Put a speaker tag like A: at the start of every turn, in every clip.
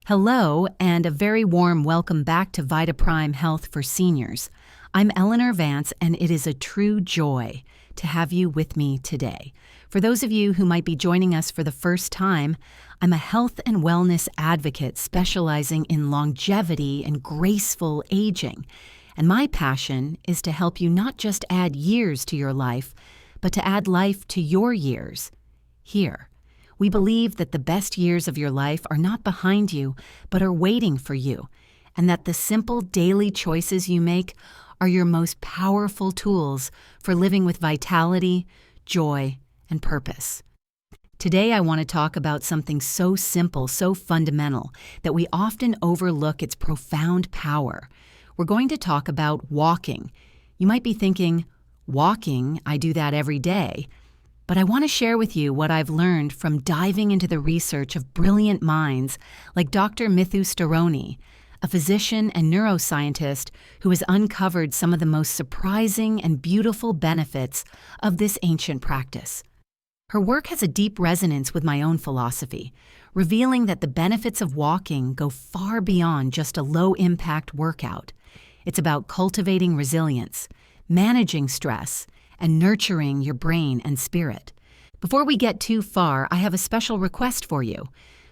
A: Hello, and a very warm welcome back to Vita Prime Health for Seniors. I'm Eleanor Vance, and it is a true joy to have you with me today. For those of you who might be joining us for the first time, I'm a health and wellness advocate specializing in longevity and graceful aging. And my passion is to help you not just add years to your life, but to add life to your years. Here, we believe that the best years of your life are not behind you, but are waiting for you, and that the simple daily choices you make are your most powerful tools for living with vitality, joy, and purpose. Today, I want to talk about something so simple, so fundamental, that we often overlook its profound power. We're going to talk about walking. You might be thinking, walking, I do that every day. But I want to share with you what I've learned from diving into the research of brilliant minds like Dr. Mithu Storoni, a physician and neuroscientist who has uncovered some of the most surprising and beautiful benefits of this ancient practice. Her work has a deep resonance with my own philosophy, revealing that the benefits of walking go far beyond just a low-impact workout. It's about cultivating resilience, managing stress, and nurturing your brain and spirit. Before we get too far, I have a special request for you.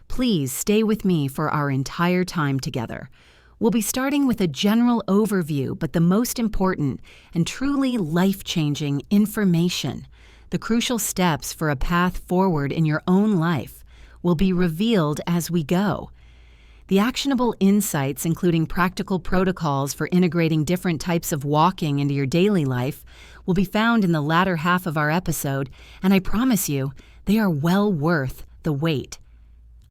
A: Please stay with me for our entire time together. We'll be starting with a general overview, but the most important and truly life-changing information, the crucial steps for a path forward in your own life, will be revealed as we go. The actionable insights, including practical protocols for integrating different types of walking into your daily life, will be found in the latter half of our episode, and I promise you, they are well worth the wait.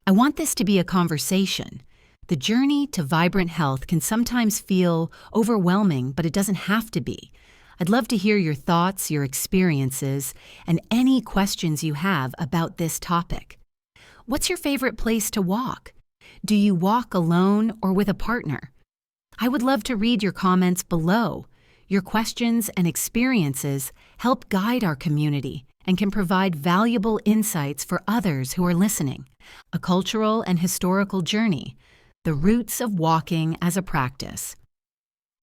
A: I want this to be a conversation. The journey to vibrant health can sometimes feel overwhelming, but it doesn't have to be. I'd love to hear your thoughts, your experiences, and any questions you have about this topic. What's your favorite place to walk? Do you walk alone or with a partner? I would love to read your comments below. Your questions and experiences help guide our community and can provide valuable insights for others who are listening. A cultural and historical journey, the roots of walking as a practice.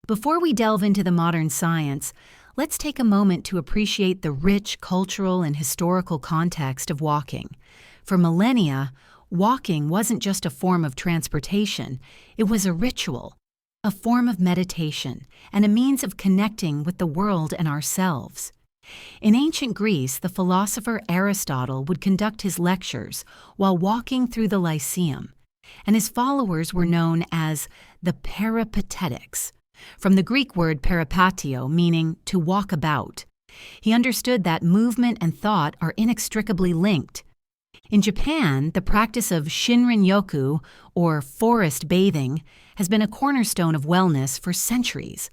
A: Before we delve into the modern science, let's take a moment to appreciate the rich cultural and historical context of walking. For millennia, walking wasn't just a form of transportation, it was a ritual, a form of meditation, and a means of connecting with the world and ourselves. In ancient Greece, the philosopher Aristotle would conduct his lectures while walking through the Lyceum, and his followers were known as the Peripatetics, from the Greek word peripatio, meaning to walk about. He understood that movement and thought are inextricably linked. In Japan, the practice of Shinrin-yoku, or forest bathing, has been a cornerstone of wellness for centuries.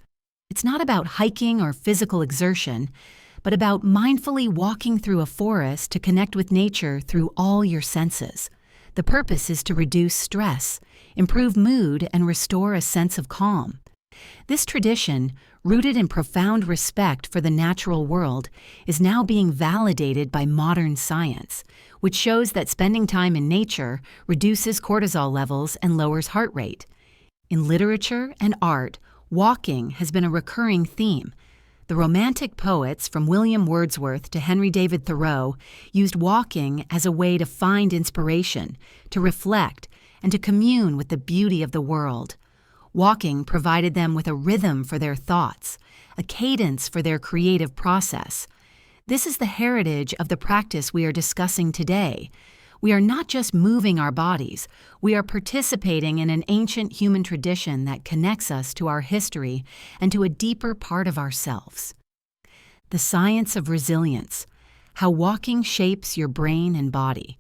A: It's not about hiking or physical exertion, but about mindfully walking through a forest to connect with nature through all your senses. The purpose is to reduce stress, improve mood, and restore a sense of calm. This tradition, rooted in profound respect for the natural world, is now being validated by modern science, which shows that spending time in nature reduces cortisol levels and lowers heart rate. In literature and art, walking has been a recurring theme. The Romantic poets, from William Wordsworth to Henry David Thoreau, used walking as a way to find inspiration, to reflect, and to commune with the beauty of the world. Walking provided them with a rhythm for their thoughts, a cadence for their creative process. This is the heritage of the practice we are discussing today. We are not just moving our bodies, we are participating in an ancient human tradition that connects us to our history and to a deeper part of ourselves. The science of resilience, how walking shapes your brain and body.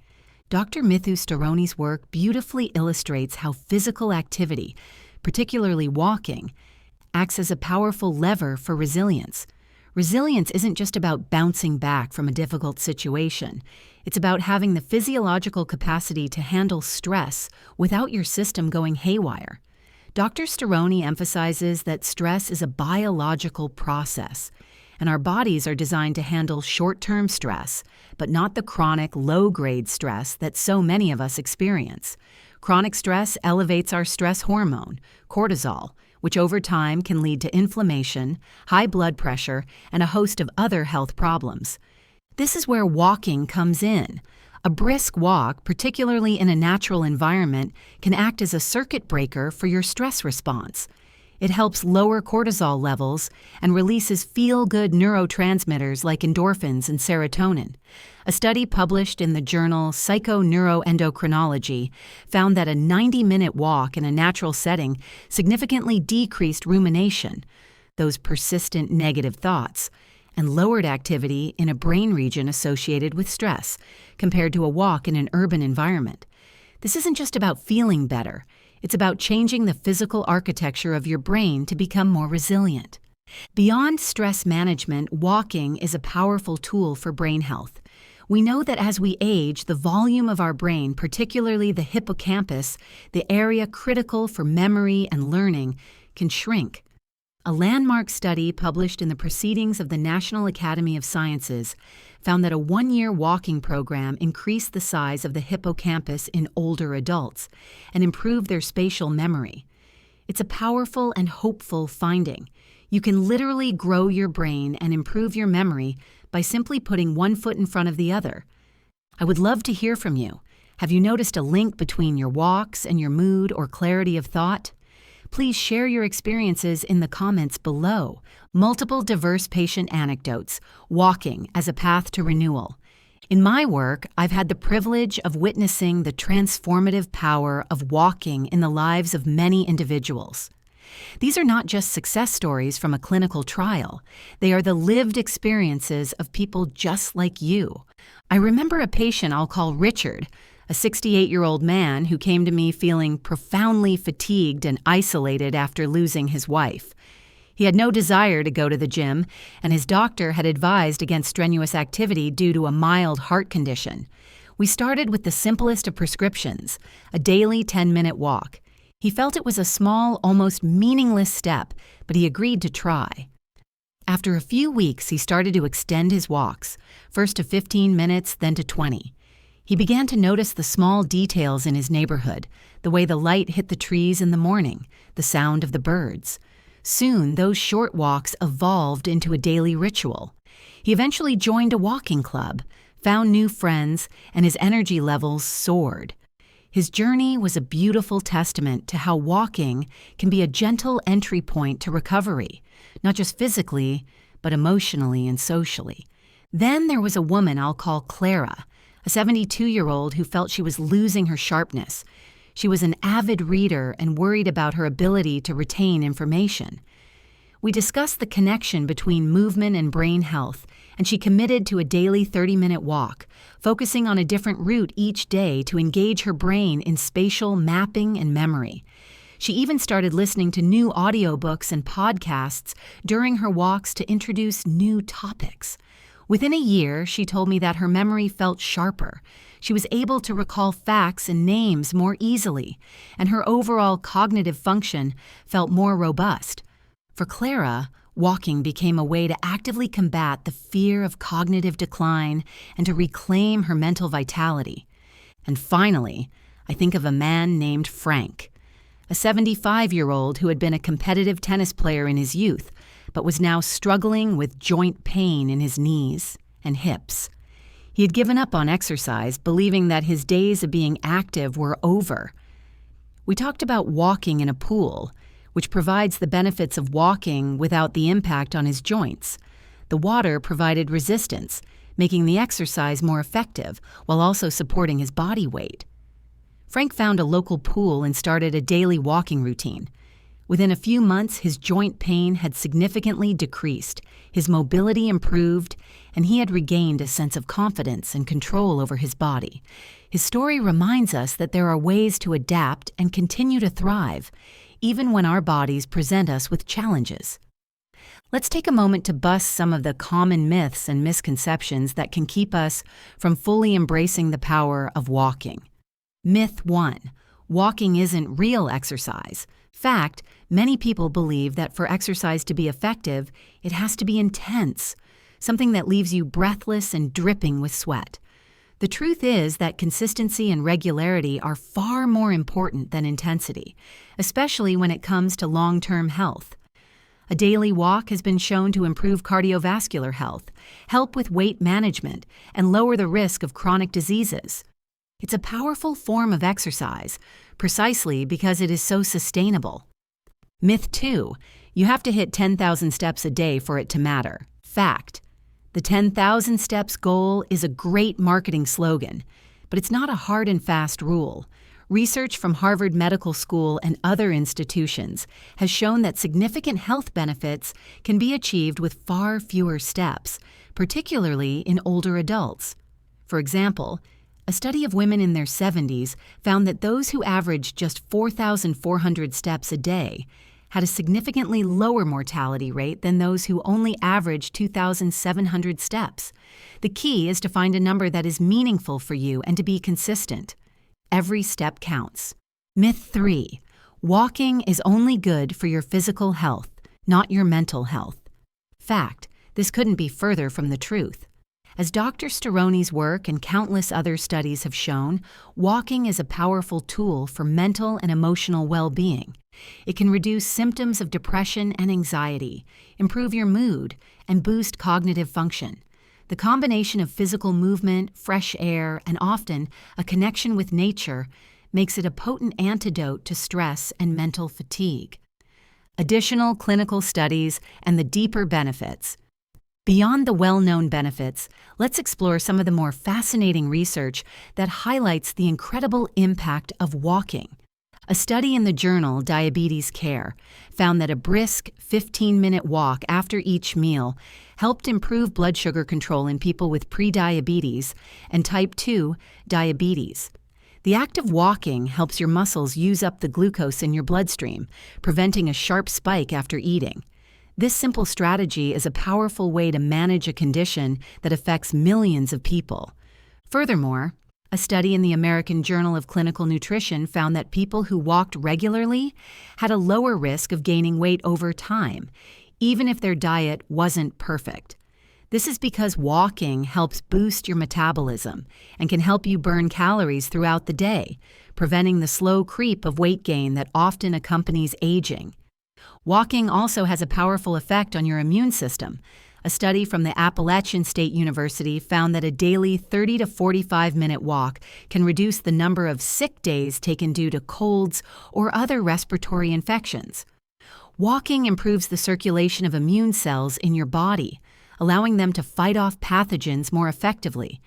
A: Dr. Mithu Storoni's work beautifully illustrates how physical activity, particularly walking, acts as a powerful lever for resilience. Resilience isn't just about bouncing back from a difficult situation. It's about having the physiological capacity to handle stress without your system going haywire. Dr. Storoni emphasizes that stress is a biological process, and our bodies are designed to handle short-term stress, but not the chronic, low-grade stress that so many of us experience. Chronic stress elevates our stress hormone, cortisol, which over time can lead to inflammation, high blood pressure, and a host of other health problems. This is where walking comes in. A brisk walk, particularly in a natural environment, can act as a circuit breaker for your stress response. It helps lower cortisol levels and releases feel-good neurotransmitters like endorphins and serotonin. A study published in the journal Psychoneuroendocrinology found that a 90-minute walk in a natural setting significantly decreased rumination, those persistent negative thoughts, and lowered activity in a brain region associated with stress, compared to a walk in an urban environment. This isn't just about feeling better. It's about changing the physical architecture of your brain to become more resilient. Beyond stress management, walking is a powerful tool for brain health. We know that as we age, the volume of our brain, particularly the hippocampus, the area critical for memory and learning, can shrink. A landmark study published in the Proceedings of the National Academy of Sciences found that a 1-year walking program increased the size of the hippocampus in older adults and improved their spatial memory. It's a powerful and hopeful finding. You can literally grow your brain and improve your memory by simply putting one foot in front of the other. I would love to hear from you. Have you noticed a link between your walks and your mood or clarity of thought? Please share your experiences in the comments below. Multiple diverse patient anecdotes, walking as a path to renewal. In my work, I've had the privilege of witnessing the transformative power of walking in the lives of many individuals. These are not just success stories from a clinical trial. They are the lived experiences of people just like you. I remember a patient I'll call Richard, a 68-year-old man who came to me feeling profoundly fatigued and isolated after losing his wife. He had no desire to go to the gym, and his doctor had advised against strenuous activity due to a mild heart condition. We started with the simplest of prescriptions, a daily 10-minute walk. He felt it was a small, almost meaningless step, but he agreed to try. After a few weeks, he started to extend his walks, first to 15 minutes, then to 20. He began to notice the small details in his neighborhood, the way the light hit the trees in the morning, the sound of the birds. Soon, those short walks evolved into a daily ritual. He eventually joined a walking club, found new friends, and his energy levels soared. His journey was a beautiful testament to how walking can be a gentle entry point to recovery, not just physically, but emotionally and socially. Then there was a woman I'll call Clara, a 72-year-old who felt she was losing her sharpness. She was an avid reader and worried about her ability to retain information. We discussed the connection between movement and brain health, and she committed to a daily 30-minute walk, focusing on a different route each day to engage her brain in spatial mapping and memory. She even started listening to new audiobooks and podcasts during her walks to introduce new topics. Within a year, she told me that her memory felt sharper. She was able to recall facts and names more easily, and her overall cognitive function felt more robust. For Clara, walking became a way to actively combat the fear of cognitive decline and to reclaim her mental vitality. And finally, I think of a man named Frank, a 75-year-old who had been a competitive tennis player in his youth, but was now struggling with joint pain in his knees and hips. He had given up on exercise, believing that his days of being active were over. We talked about walking in a pool, which provides the benefits of walking without the impact on his joints. The water provided resistance, making the exercise more effective while also supporting his body weight. Frank found a local pool and started a daily walking routine. Within a few months, his joint pain had significantly decreased, his mobility improved, and he had regained a sense of confidence and control over his body. His story reminds us that there are ways to adapt and continue to thrive, even when our bodies present us with challenges. Let's take a moment to bust some of the common myths and misconceptions that can keep us from fully embracing the power of walking. Myth 1. Walking isn't real exercise. Fact, many people believe that for exercise to be effective, it has to be intense, something that leaves you breathless and dripping with sweat. The truth is that consistency and regularity are far more important than intensity, especially when it comes to long-term health. A daily walk has been shown to improve cardiovascular health, help with weight management, and lower the risk of chronic diseases. It's a powerful form of exercise, precisely because it is so sustainable. Myth 2. You have to hit 10,000 steps a day for it to matter. Fact. The 10,000 steps goal is a great marketing slogan, but it's not a hard and fast rule. Research from Harvard Medical School and other institutions has shown that significant health benefits can be achieved with far fewer steps, particularly in older adults. For example, a study of women in their 70s found that those who averaged just 4,400 steps a day had a significantly lower mortality rate than those who only averaged 2,700 steps. The key is to find a number that is meaningful for you and to be consistent. Every step counts. Myth 3. Walking is only good for your physical health, not your mental health. Fact. This couldn't be further from the truth. As Dr. Storoni's work and countless other studies have shown, walking is a powerful tool for mental and emotional well-being. It can reduce symptoms of depression and anxiety, improve your mood, and boost cognitive function. The combination of physical movement, fresh air, and often a connection with nature makes it a potent antidote to stress and mental fatigue. Additional clinical studies and the deeper benefits. Beyond the well-known benefits, let's explore some of the more fascinating research that highlights the incredible impact of walking. A study in the journal Diabetes Care found that a brisk 15-minute walk after each meal helped improve blood sugar control in people with prediabetes and type 2 diabetes. The act of walking helps your muscles use up the glucose in your bloodstream, preventing a sharp spike after eating. This simple strategy is a powerful way to manage a condition that affects millions of people. Furthermore, a study in the American Journal of Clinical Nutrition found that people who walked regularly had a lower risk of gaining weight over time, even if their diet wasn't perfect. This is because walking helps boost your metabolism and can help you burn calories throughout the day, preventing the slow creep of weight gain that often accompanies aging. Walking also has a powerful effect on your immune system. A study from the Appalachian State University found that a daily 30 to 45-minute walk can reduce the number of sick days taken due to colds or other respiratory infections. Walking improves the circulation of immune cells in your body, allowing them to fight off pathogens more effectively.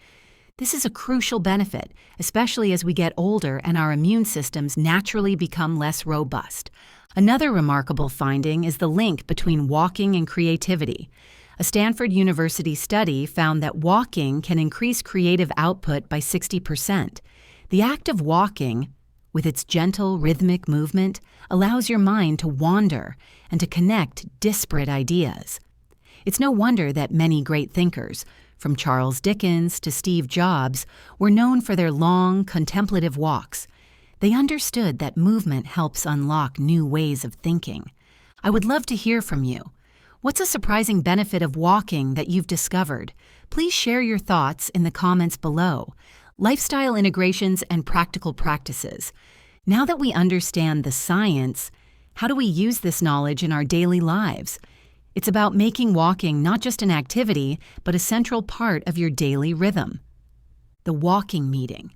A: This is a crucial benefit, especially as we get older and our immune systems naturally become less robust. Another remarkable finding is the link between walking and creativity. A Stanford University study found that walking can increase creative output by 60%. The act of walking, with its gentle, rhythmic movement, allows your mind to wander and to connect disparate ideas. It's no wonder that many great thinkers, from Charles Dickens to Steve Jobs, were known for their long, contemplative walks. They understood that movement helps unlock new ways of thinking. I would love to hear from you. What's a surprising benefit of walking that you've discovered? Please share your thoughts in the comments below. Lifestyle integrations and practical practices. Now that we understand the science, how do we use this knowledge in our daily lives? It's about making walking not just an activity, but a central part of your daily rhythm. The walking meeting.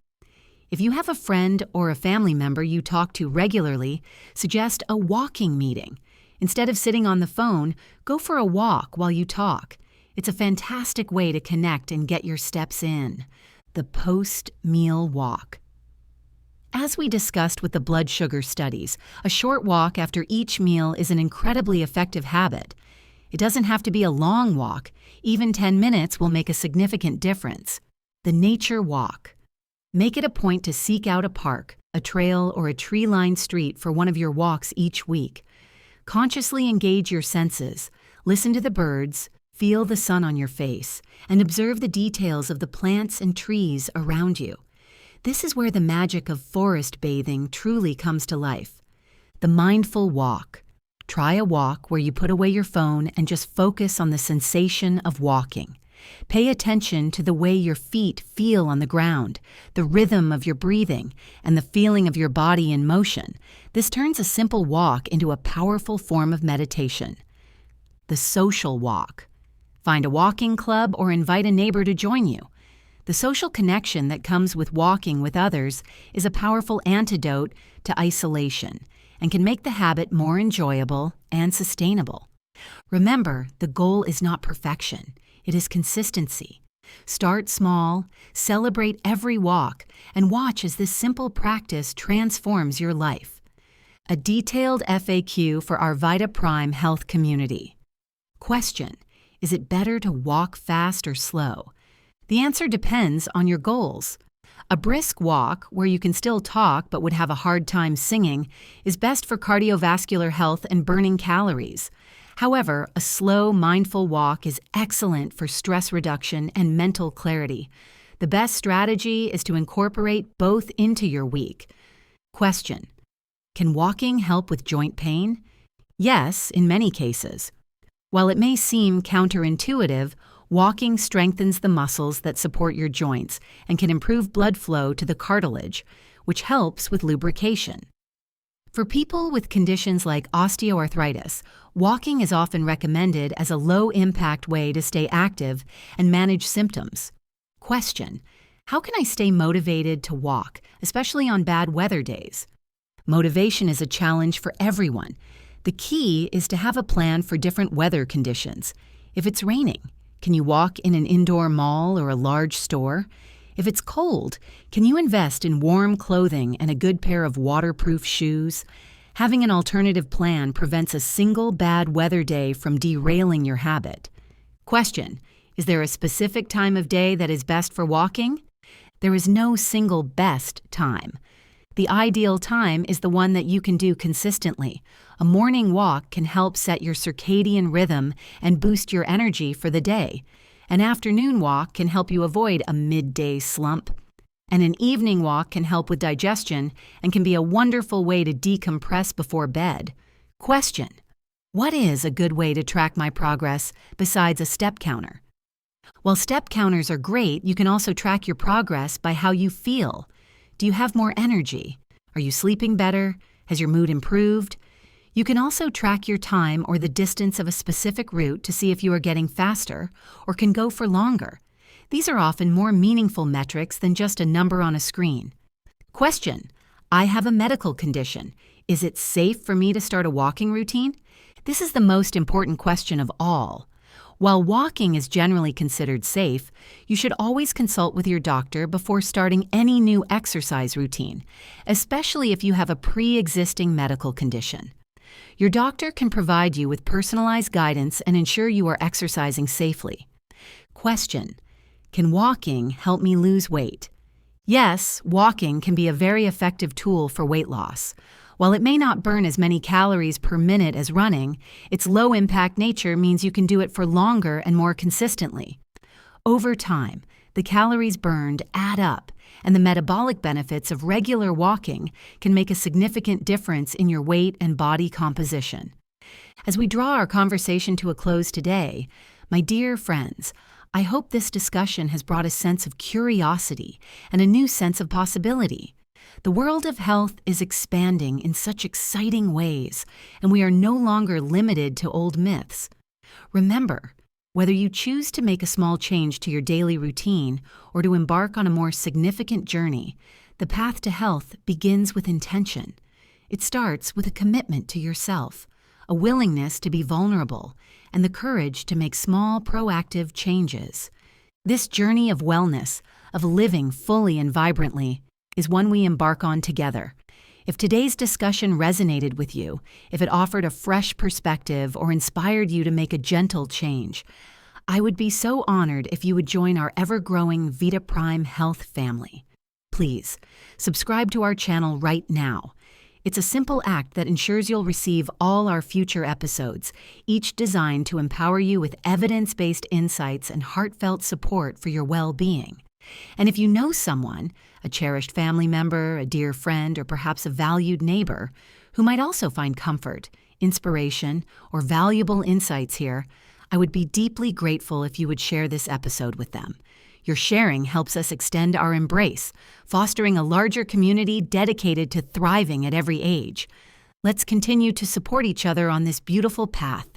A: If you have a friend or a family member you talk to regularly, suggest a walking meeting. Instead of sitting on the phone, go for a walk while you talk. It's a fantastic way to connect and get your steps in. The post-meal walk. As we discussed with the blood sugar studies, a short walk after each meal is an incredibly effective habit. It doesn't have to be a long walk. Even 10 minutes will make a significant difference. The nature walk. Make it a point to seek out a park, a trail, or a tree-lined street for one of your walks each week. Consciously engage your senses. Listen to the birds, feel the sun on your face, and observe the details of the plants and trees around you. This is where the magic of forest bathing truly comes to life. The mindful walk. Try a walk where you put away your phone and just focus on the sensation of walking. Pay attention to the way your feet feel on the ground, the rhythm of your breathing, and the feeling of your body in motion. This turns a simple walk into a powerful form of meditation. The social walk. Find a walking club or invite a neighbor to join you. The social connection that comes with walking with others is a powerful antidote to isolation and can make the habit more enjoyable and sustainable. Remember, the goal is not perfection, it is consistency. Start small, celebrate every walk, and watch as this simple practice transforms your life. A detailed FAQ for our Vita Prime health community. Question: is it better to walk fast or slow? The answer depends on your goals. A brisk walk, where you can still talk but would have a hard time singing, is best for cardiovascular health and burning calories. However, a slow, mindful walk is excellent for stress reduction and mental clarity. The best strategy is to incorporate both into your week. Question: can walking help with joint pain? Yes, in many cases. While it may seem counterintuitive, walking strengthens the muscles that support your joints and can improve blood flow to the cartilage, which helps with lubrication. For people with conditions like osteoarthritis, walking is often recommended as a low-impact way to stay active and manage symptoms. Question: how can I stay motivated to walk, especially on bad weather days? Motivation is a challenge for everyone. The key is to have a plan for different weather conditions. If it's raining, can you walk in an indoor mall or a large store? If it's cold, can you invest in warm clothing and a good pair of waterproof shoes? Having an alternative plan prevents a single bad weather day from derailing your habit. Question: is there a specific time of day that is best for walking? There is no single best time. The ideal time is the one that you can do consistently. A morning walk can help set your circadian rhythm and boost your energy for the day. An afternoon walk can help you avoid a midday slump. And an evening walk can help with digestion and can be a wonderful way to decompress before bed. Question: what is a good way to track my progress besides a step counter? While step counters are great, you can also track your progress by how you feel. Do you have more energy? Are you sleeping better? Has your mood improved? You can also track your time or the distance of a specific route to see if you are getting faster or can go for longer. These are often more meaningful metrics than just a number on a screen. Question: I have a medical condition. Is it safe for me to start a walking routine? This is the most important question of all. While walking is generally considered safe, you should always consult with your doctor before starting any new exercise routine, especially if you have a pre-existing medical condition. Your doctor can provide you with personalized guidance and ensure you are exercising safely. Question: can walking help me lose weight? Yes, walking can be a very effective tool for weight loss. While it may not burn as many calories per minute as running, its low-impact nature means you can do it for longer and more consistently. Over time, the calories burned add up, and the metabolic benefits of regular walking can make a significant difference in your weight and body composition. As we draw our conversation to a close today, my dear friends, I hope this discussion has brought a sense of curiosity and a new sense of possibility. The world of health is expanding in such exciting ways, and we are no longer limited to old myths. Remember, whether you choose to make a small change to your daily routine or to embark on a more significant journey, the path to health begins with intention. It starts with a commitment to yourself, a willingness to be vulnerable, and the courage to make small, proactive changes. This journey of wellness, of living fully and vibrantly, is one we embark on together. If today's discussion resonated with you, if it offered a fresh perspective or inspired you to make a gentle change, I would be so honored if you would join our ever-growing Vita Prime Health family. Please, subscribe to our channel right now. It's a simple act that ensures you'll receive all our future episodes, each designed to empower you with evidence-based insights and heartfelt support for your well-being. And if you know someone, a cherished family member, a dear friend, or perhaps a valued neighbor, who might also find comfort, inspiration, or valuable insights here, I would be deeply grateful if you would share this episode with them. Your sharing helps us extend our embrace, fostering a larger community dedicated to thriving at every age. Let's continue to support each other on this beautiful path.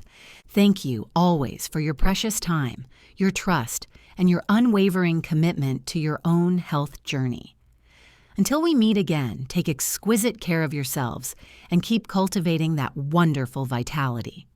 A: Thank you always for your precious time, your trust, and your unwavering commitment to your own health journey. Until we meet again, take exquisite care of yourselves and keep cultivating that wonderful vitality.